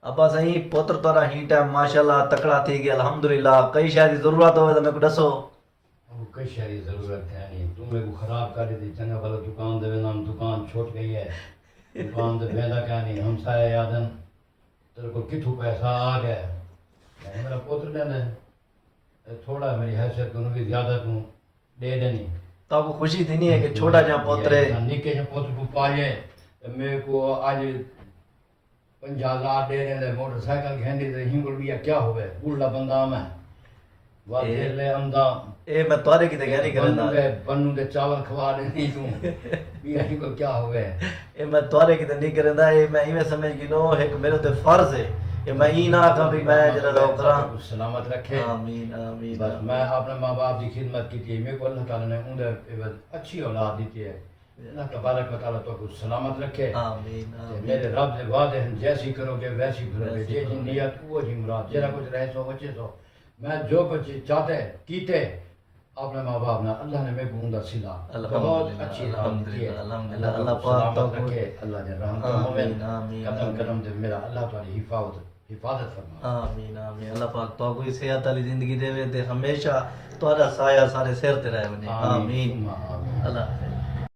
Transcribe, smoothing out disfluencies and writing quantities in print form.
ابا صحیح پوتر تورا ہی ٹائم ماشاءاللہ تکڑا تھی گیا الحمدللہ کئی شاید ضرورت ہوئے تو میرے کو دسو اب کئی شہری ضرورت ہے نہیں تم میرے کو خراب کر دی چنگا بھلا دکان دے نام دکان چھوٹ گئی ہے دکان دے بیندا کیا نہیں ہم سایہ یادن تیرے کو کتھوں پیسہ آ گیا میں میرا پوتر لینا ہے تھوڑا میری حیثیت کو بھی زیادہ تو دے دینی تو آپ کو خوشی تھی نہیں ہے کہ چھوٹا جہاں پوترے نکے سے پوتر کو پالے میرے کو آج 50,000 دے رہے ہیں موٹر سائیکل گھنڈی تو ہنگل بھی کیا ہوئے بوڑھا بندہ میں وہ دیر لے امدا اے میں توارے کی تے گہری کرنا بنو دے چاول کھوا دینی تو بھی ہنگل کیا ہوئے اے میں توارے کی تے نہیں کرنا اے میں ہی میں سمجھ گنو ایک میرے تے فرض ہے کہ میں ہی نہ کہا بھی میں جرا رو کراں سلامت رکھے آمین آمین بس میں اپنے ماں باپ کی خدمت کی تھی میرے کو اللہ تعالیٰ نے انہیں اچھی اولاد دی ہے اللہ تبارک و تعالیٰ تو کو سلامت رکھے آمین آمین میرے رب دے وعدے ہیں جیسی کرو گے ویسی کرو گے جی نیت وہ جی مراد جرا کچھ رہے سو بچے سو میں جو کچھ چاہتے کیتے اپنے ماں باپ نے اللہ نے میرے کو اندر سلا بہت اچھی الحمدللہ اللہ پاک تو رکھے اللہ نے رحمت آمین آمین قدم قدم دے میرا اللہ تعالی حفاظت فرما آمین آمین اللہ پاک تو کوئی صحت والی زندگی دے تے ہمیشہ تہاڈا سایہ سارے سر تے رہے ونجے آمین اللہ